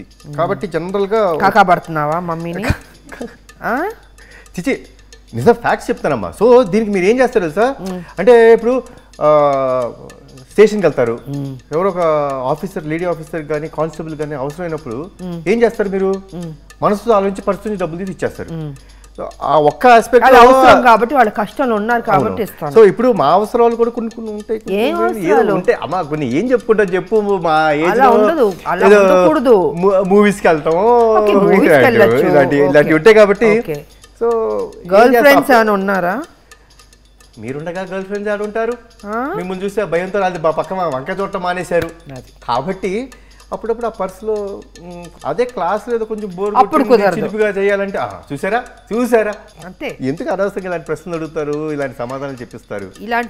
పరిస్థితి కాబట్టి జనరల్గా కాకపడుతున్నావా మమ్మీని? చిచి నిజం ఫ్యాక్ట్స్ చెప్తానమ్మా. సో దీనికి మీరు ఏం చేస్తారు తెలుసా, అంటే ఇప్పుడు స్టేషన్కి వెళ్తారు, ఎవరో ఒక ఆఫీసర్ లేడీ ఆఫీసర్ కానీ కానిస్టేబుల్ కానీ అవసరమైనప్పుడు ఏం చేస్తారు, మీరు మనసుతో ఆలోచించి పరిస్థితి డబ్బులు తీసి ఇచ్చేస్తారు. ఆ ఒక్క ఆస్పెక్ట్ కాబట్టి వాళ్ళ కష్టంలో ఉన్నారు కాబట్టి ఇస్తాను. సో ఇప్పుడు మా అవసరాలు కూడా కొన్ని కొన్ని ఉంటాయి ఉంటాయి అమ్మా, కొన్ని ఏం చెప్పుకుంటాం చెప్పు, మా ఏజ్ మూవీస్కి వెళ్తాం ఇలాంటివి ఉంటాయి కాబట్టి. సో గర్ల్ ఫ్రెండ్స్ ఏమైనా ఉన్నారా? మీరుండగా గర్ల్ ఫ్రెండ్స్ ఆడు ఉంటారు, మిమ్మల్ని చూస్తే భయంతో అది మా పక్క వంక చూడటం మానేశారు కాబట్టి అప్పుడప్పుడు ఆ పర్సులో అదే క్లాస్ ఏదో కొంచెం బోర్ చిలిపిగా చేయాలంటే చూసారా అంతే. ఎందుకు అనవసరంగా ఇలాంటి ప్రశ్నలు అడుగుతారు, ఇలాంటి సమాధానం చెప్పిస్తారు. ఇలాంటి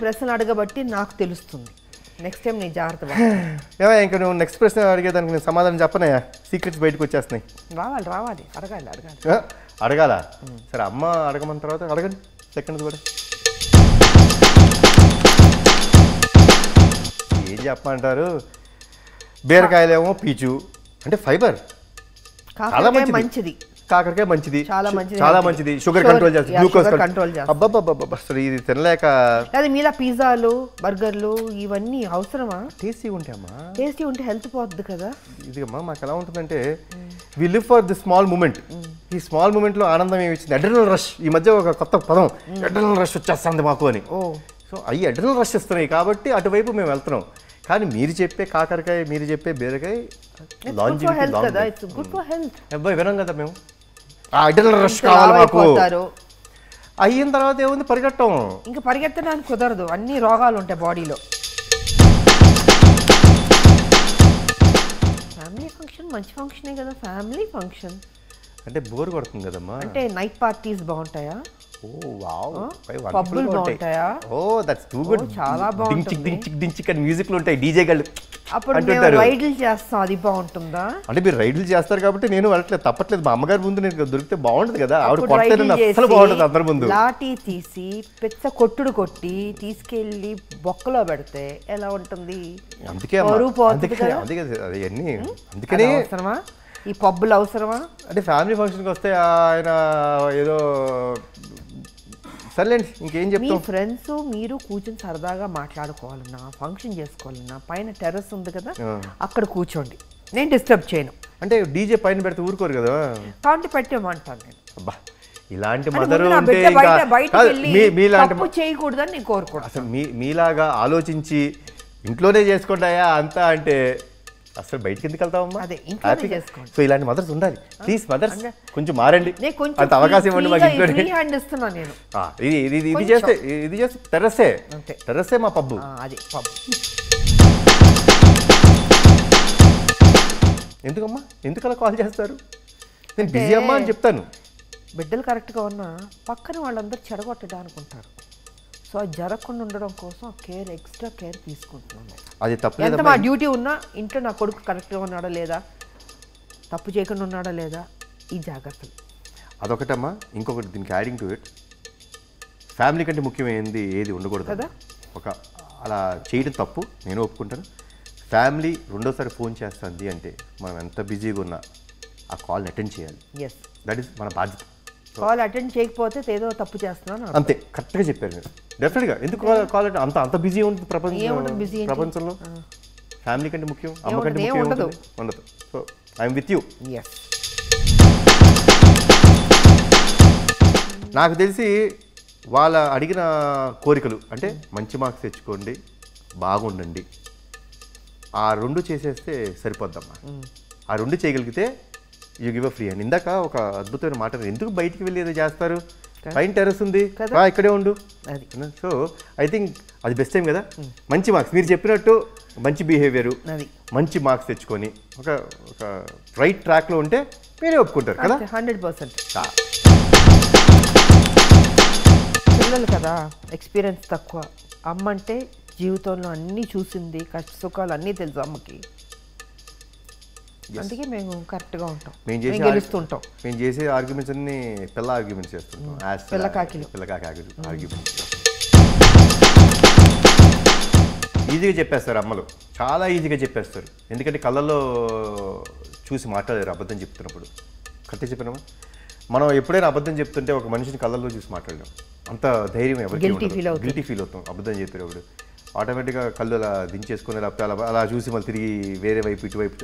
ప్రశ్నలు అడగబట్టి నాకు తెలుస్తుంది. నెక్స్ట్ టైం నేను జాగ్రత్త. ఇంకా నువ్వు నెక్స్ట్ ప్రశ్న అడిగేదానికి నేను సమాధానం చెప్పనయా, సీక్రెట్స్ బయటకు వచ్చేస్తున్నాయి. రావాలి అడగాల. సరే అమ్మ అడగమన్న తర్వాత అడగండి, సెకండ్ కూడా ఏం చెప్పమంటారు. బీరకాయలేమో పీచు అంటే ఫైబర్, చాలా మంచిది. కాకరకాయ మంచిది, చాలా మంచిది, షుగర్ కంట్రోల్ చేస్తుంది, గ్లూకోజ్ కంట్రోల్ చేస్తుంది. అబ్బబ్బబ్బబ్బ అసలు ఇది తినలేక. అదే మీలా పిజ్జాలు బర్గర్లు ఇవన్నీ అవసరమా? టేస్టీ ఉంటాయమ్మా, టేస్టీ ఉంటే హెల్త్ పోద్ది కదా. ఇది అమ్మా మాకు ఎలా ఉంటుందంటే we live for the small moment. ఈ స్మాల్ మూమెంట్ లో ఆనందం ఏమి ఇచ్చింది, అడ్రినల్ రష్. ఈ మధ్య ఒక కొత్త పదం అడ్రినల్ రష్ వచ్చేస్తుంది మాకు అని. సో అవి అడ్రినల్ రష్ ఇస్తున్నాయి కాబట్టి అటువైపు మేము వెళ్తున్నాం. కానీ మీరు చెప్పే కాకరకాయ, మీరు చెప్పే బీరకాయ వినం కదా మేము. ఆ అడ్రినల్ రష్ కావాలి మాకు. అయిన తర్వాత ఏముంది, పరిగెట్టం. ఇంకా పరిగెత్తడానికి కుదరదు, అన్ని రోగాలు ఉంటాయి బాడీలో. ఫ్యామిలీ ఫంక్షన్ మంచి ఫంక్షనే కదా. ఫ్యామిలీ ఫంక్షన్ అంటే బోర్ కొడుతుంది కదమ్మా. అంటే నైట్ పార్టీస్ బాగుంటాయా? చాలా బాగుంటుంది. మ్యూజిక్ ఉంటాయి, డీజే గళ్ళు రైడ్లు చేస్తాం, అది బాగుంటుందా? అంటే మీరు రైడ్లు చేస్తారు కాబట్టి నేను వెళ్ళట్లేదు, తప్పట్లేదు. మా అమ్మగారి ముందు నేను దొరికితే బాగుంటుంది కదా, ఆవిడ అసలు బాగుంటుంది అందరి ముందు. లాఠీ తీసి పెద్ద కొట్టుడు కొట్టి తీసుకెళ్లి బొక్కలో పెడితే ఎలా ఉంటుంది? అందుకే అందుకనే అవసరమా ఈ పబ్బులు, అవసరమా? అంటే ఫ్యామిలీ ఫంక్షన్కి వస్తే ఆయన ఏదో సర్లేండి, ఇంకేం చెప్తాం. ఫ్రెండ్స్ మీరు కూర్చొని సరదాగా మాట్లాడుకోవాలన్నా, ఫంక్షన్ చేసుకోవాలన్నా పైన టెర్రస్ ఉంది కదా, అక్కడ కూర్చోండి, నేను డిస్టర్బ్ చేయను. అంటే డీజే పైన పెడితే ఊరుకోరు కదా, కాబట్టి పెట్టేమంటాను నేను. అబ్బా ఇలాంటి మదరు చేయకూడదని నేను కోరుకోను. అసలు మీలాగా ఆలోచించి ఇంట్లోనే చేసుకుంటాయా అంతా అంటే అసలు బయటకి ఎందుకు వెళ్తామమ్మా? సో ఇలాంటి మదర్స్ ఉండాలి. ప్లీజ్ మదర్స్ కొంచెం మారండి, అంత అవకాశం ఇవ్వండి మాకు. ఇది చేస్తే టెర్రస్సే మా పబ్బు. ఎందుకమ్మా, ఎందుకు అలా కాల్ చేస్తారు? నేను బిజీ అమ్మా అని చెప్తాను. బిడ్డలు కరెక్ట్గా ఉన్నా పక్కన వాళ్ళందరూ చెడగొట్టడానికి ఉంటారు. సో అది జరగకుండా ఉండడం కోసం కేర్, ఎక్స్ట్రా కేర్ తీసుకుంటున్నాను. అది తప్పలేదు. మా డ్యూటీ ఉన్నా ఇంట్లో నా కొడుకు కరెక్ట్గా ఉన్నాడా లేదా, తప్పు చేయకుండా ఉన్నాడా లేదా, ఈ జాగ్రత్తలు. అదొకటమ్మా. ఇంకొకటి దీనికి యాడింగ్ టు ఇట్, ఫ్యామిలీ కంటే ముఖ్యమైనది ఏది ఉండకూడదు కదా. అలా చేయడం తప్పు, నేను ఒప్పుకుంటాను. ఫ్యామిలీ రెండోసారి ఫోన్ చేస్తుంది అంటే మనం ఎంత బిజీగా ఉన్నా ఆ కాల్ని అటెండ్ చేయాలి. దట్ ఈస్ మన బాధ్యత. కాల్ అటెండ్ చేయకపోతే ఏదో తప్పు చేస్తున్నాను అంతే. కరెక్ట్గా చెప్పారు మీరు. డెఫినెట్గా ఎందుకు కాల్ అంత బిజీ ఉంటుంది ప్రపంచంలో. ఫ్యామిలీ కంటే ముఖ్యం, అమ్మ కంటే ముఖ్యం ఉండదు. So I'm with you. నాకు తెలిసి వాళ్ళ అడిగిన కోరికలు అంటే మంచి మార్క్స్ తెచ్చుకోండి, బాగుండండి, ఆ రెండు చేసేస్తే సరిపోద్దమ్మా. ఆ రెండు చేయగలిగితే యూ గివ్ అ ఫ్రీ అని. ఇందాక ఒక అద్భుతమైన మాట, ఎందుకు బయటికి వెళ్ళి ఏదో చేస్తారు, పైన టెర్రస్ ఉంది ఇక్కడే ఉండు. సో ఐ థింక్ అది బెస్ట్ టైం కదా. మంచి మార్క్స్ మీరు చెప్పినట్టు, మంచి బిహేవియర్, మంచి మార్క్స్ తెచ్చుకొని ఒక రైట్ ట్రాక్లో ఉంటే మీరే ఒప్పుకుంటారు కదా. 100%. పిల్లలు కదా, ఎక్స్పీరియన్స్ తక్కువ. అమ్మ అంటే జీవితంలో అన్నీ చూసింది, కష్ట సుఖాలు అన్నీ తెలుసు అమ్మకి. అందుకే మేము కరెక్ట్గా ఉంటాం, మేము గెలుస్తుంటాం. మేము చేసే ఆర్గ్యుమెంట్స్ అన్ని పిల్ల ఆర్గ్యుమెంట్స్ చేస్తుంటాం, పిల్లకాకి ఆర్గ్యుమెంట్స్. ఈజీగా చెప్పేస్తారు అమ్మలు, చాలా ఈజీగా చెప్పేస్తారు. ఎందుకంటే కళ్ళల్లో చూసి మాట్లాడారు అబద్ధం చెప్తున్నప్పుడు. కరెక్ట్గా చెప్పినామా? మనం ఎప్పుడైనా అబద్ధం చెప్తుంటే ఒక మనిషిని కళ్ళల్లో చూసి మాట్లాడలేం. అంత ధైర్యం ఎవరికి గిల్టీ ఫీల్ అవుతాం అబద్ధం చెప్పేటప్పుడు. ఆటోమేటిక్గా కళ్ళు అలా దించేసుకుని లేకపోతే అలా చూసి మళ్ళీ తిరిగి వేరే వైపు ఇటువైపు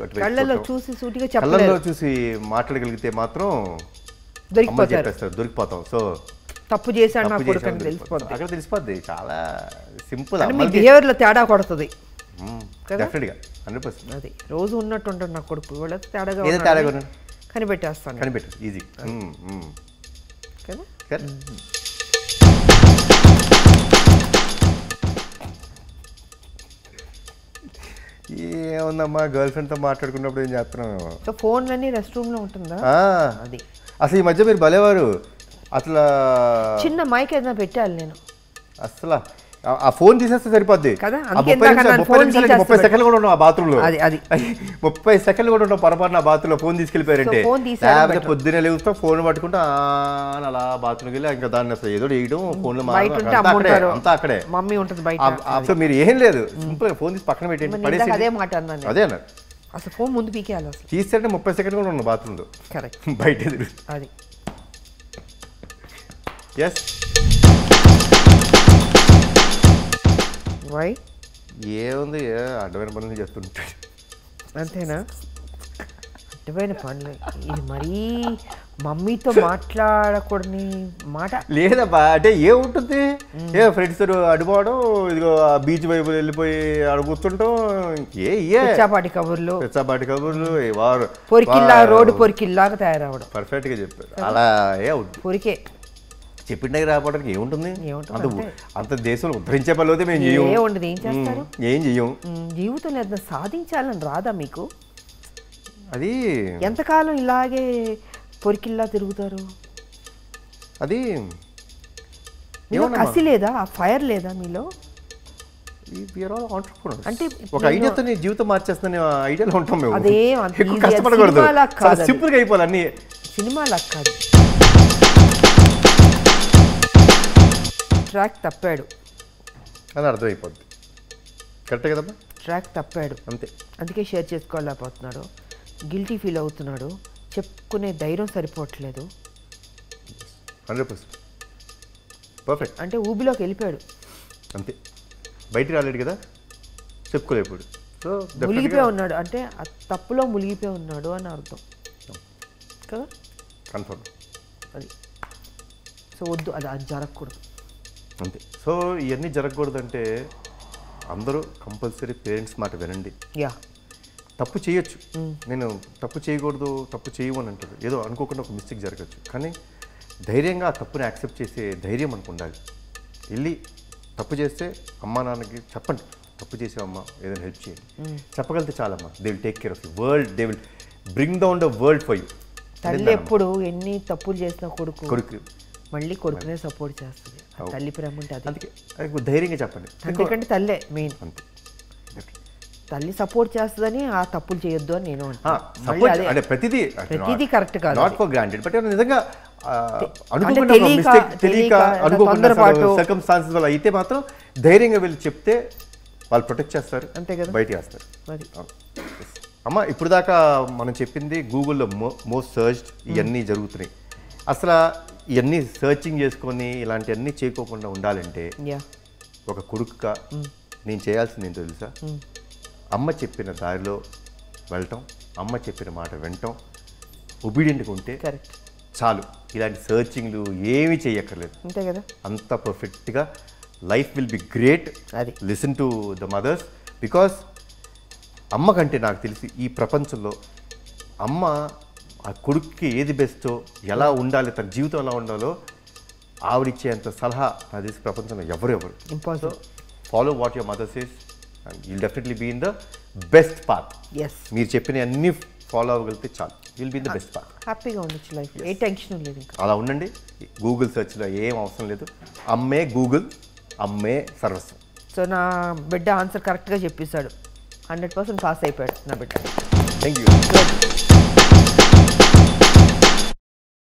కళ్ళల్లో చూసి మాట్లాడగలిగితే మాత్రం చెప్పేస్తారు, దొరికిపోతాం. సో తప్పు చేశాను నా కొడుకు అని తెలిసిపోద్ది. అక్కడ తెలిసిపోద్ది. చాలా సింపుల్. మీ బిహేవియర్లో తేడా కొడుతుంది డెఫినెట్గా 100%. అది రోజు ఉన్నట్టు ఉంటాడు నా కొడుకు, వాళ్ళ తేడాగా కనిపెట్టేస్తాను. కనిపెట్టు ఈజీ కదా. ఏముందమ్మా, గర్ల్ ఫ్రెండ్తో మాట్లాడుకున్నప్పుడు ఏం చేస్తున్నాం? సో ఫోన్లన్నీ రెస్ట్ రూమ్లో ఉంటుందా? అది అసలు ఈ మధ్య మీరు భలేవారు. అసలు చిన్న మైక్ ఏదైనా పెట్టాలి నేను. అసలు ఆ ఫోన్ తీసేస్తే సరిపోద్ది కదా. 30 సెకండ్లు కూడా ఉన్నాం ఆ బాత్రూంలో. 30 సెకండ్లు కూడా ఉంటాం పొరపాటున ఆ బాత్రూంలో ఫోన్ తీసుకెళ్ళిపోయారంటే. లేకపోతే పొద్దున్నే లేవుతాం ఫోన్ పట్టుకుంటా అలా బాత్రూమ్కి వెళ్ళి ఇంకా దాన్ని అసలు ఏదో వేయడం ఫోన్లో అంతా అక్కడే మమ్మీ ఉంటుంది బయట. అసలు మీరు ఏం లేదు, సింపుల్ ఫోన్ తీసి పక్కన పెట్టండి. అదే మాట అన్నాను. అదే అన్నారు, అసలు ఫోన్ ముందు పీకేయాలి. అసలు తీసేస్తే 30 సెకండ్లు కూడా ఉన్నాం బాత్రూంలో. కరెక్ట్. బయట ఎదురు అది ఎస్. వై ఏముంది, అడ్డమైన పనులు చేస్తుంటాడు అంతేనా? అడ్డమైన పనులు. ఇది మరీ మమ్మీతో మాట్లాడకూడని మాట లేదబ్బా. అంటే ఏముంటుంది, ఫ్రెండ్స్ అడిపోవడం, ఇదిగో బీచ్ వైపు వెళ్ళిపోయి అడుగుతుంటాం. పిచ్చాపాటి కబుర్లు వారు పొరికిల్లా రోడ్డు పొరికిల్లాగా తయారవడం. పర్ఫెక్ట్ గా చెప్పారు. అలా పొరికే చెప్పిన రావడానికి ఏముంటుంది? అంత దేశంలో ఉద్ధరించే పనులు అయితే మేము ఏం చెయ్యం. జీవితంలో ఏదైనా సాధించాలని రాదా మీకు? అది ఎంతకాలం ఇలాగే పొరికిల్లా తిరుగుతారు? అది కసి లేదా, ఆ ఫైర్ లేదా మీలో? అంటే ఒక ఐడియాతో జీవితం మార్చేస్తుందని ఐడియాలో ఉంటాం మేము. అదే కష్టపడకూడదు, సింపుల్ గా అయిపోవాలి అన్ని. సినిమాలా కాదు. ట్రాక్ తప్పాడు అని అర్థమైపోద్ది. కరెక్టే కదమ్మా? ట్రాక్ తప్పాడు అంతే. అందుకే షేర్ చేసుకోలేకపోతున్నాడు, గిల్టీ ఫీల్ అవుతున్నాడు, చెప్పుకునే ధైర్యం సరిపోవట్లేదు. 100% పర్ఫెక్ట్. అంటే ఊబిలోకి వెళ్ళిపోయాడు అంతే, బయటికి రాలేడు కదా, చెప్పుకోలేకపోయాడు. సో మునిగిపోయి ఉన్నాడు అంటే ఆ తప్పులో మునిగిపోయి ఉన్నాడు అని అర్థం కదా. కన్ఫర్మ్ అది. సో వద్దు, అది జరగకూడదు అంతే. సో ఇవన్నీ జరగకూడదంటే అందరూ కంపల్సరీ పేరెంట్స్ మాట వినండి. తప్పు చేయొచ్చు, నేను తప్పు చేయకూడదు, తప్పు చేయమని అంటారు. ఏదో అనుకోకుండా ఒక మిస్టేక్ జరగచ్చు, కానీ ధైర్యంగా ఆ తప్పుని యాక్సెప్ట్ చేసే ధైర్యం మనకు ఉండాలి. వెళ్ళి తప్పు చేస్తే అమ్మా నాన్నకి చెప్పండి, తప్పు చేసావమ్మా ఏదైనా హెల్ప్ చేయండి. చెప్పగలిగితే చాలమ్మా. They will take care of you world, they will bring down the world for you. తల్లి ఎప్పుడు ఎన్ని తప్పులు చేసిన కొడుకు మళ్ళీ కొడుకునే సపోర్ట్ చేస్తుంది. తల్లి ప్రేమ ఉంటే అందుకే ధైర్యంగా చెప్పండి. ఎందుకంటే తల్లే మెయిన్. అంతే, తల్లి సపోర్ట్ చేస్తుందని ఆ తప్పులు చేయొద్దు అని నేను అంటే ప్రతిదీ కరెక్ట్ కాదు, నాట్ ఫర్ గ్రాంటెడ్. బట్ నిజంగా తెలియక అనుకోకుండా సర్కమ్స్టాన్సెస్ వల్ల అయితే మాత్రం ధైర్యంగా వెళ్ళి చెప్తే వాళ్ళు ప్రొటెక్ట్ చేస్తారు, అంతే కదా, బయటికి వేస్తారు. అమ్మ ఇప్పుడు దాకా మనం చెప్పింది గూగుల్లో మోస్ట్ సర్చ్డ్ ఇవన్నీ జరుగుతున్నాయి. అసలు ఇవన్నీ సర్చింగ్ చేసుకొని ఇలాంటివన్నీ చేయకోకుండా ఉండాలంటే ఒక కొడుకుగా నేను చేయాల్సింది ఏంటో తెలుసా? అమ్మ చెప్పిన దారిలో వెళ్ళటం, అమ్మ చెప్పిన మాట వినటం, ఒబీడియంట్గా ఉంటే చాలు. ఇలాంటి సర్చింగ్లు ఏమీ చేయక్కర్లేదు, అంతే కదా. అంత పర్ఫెక్ట్గా life will be great. Listen to the mothers, because అమ్మ కంటే నాకు తెలిసి ఈ ప్రపంచంలో అమ్మ ఆ కొడుక్కి ఏది బెస్టో, ఎలా ఉండాలి, తన జీవితం ఎలా ఉండాలో ఆవిడిచ్చేంత సలహా నాకు తెలిసి ప్రపంచంలో ఎవరు impossible. Follow what your mother says and you'll definitely be in the best path. మీరు చెప్పిన అన్ని ఫాలో అవ్వగలిగితే చాలు, will be in the best path. హ్యాపీగా ఉండొచ్చు లైఫ్, ఏ టెన్షన్ లేదు. అలా ఉండండి. గూగుల్ సెర్చ్లో ఏం అవసరం లేదు, అమ్మే గూగుల్, అమ్మే సర్వస్వం. సో నా బిడ్డ ఆన్సర్ కరెక్ట్గా చెప్పేశాడు, 100% పాస్ అయిపోయాడు నా బిడ్డ. Thank you.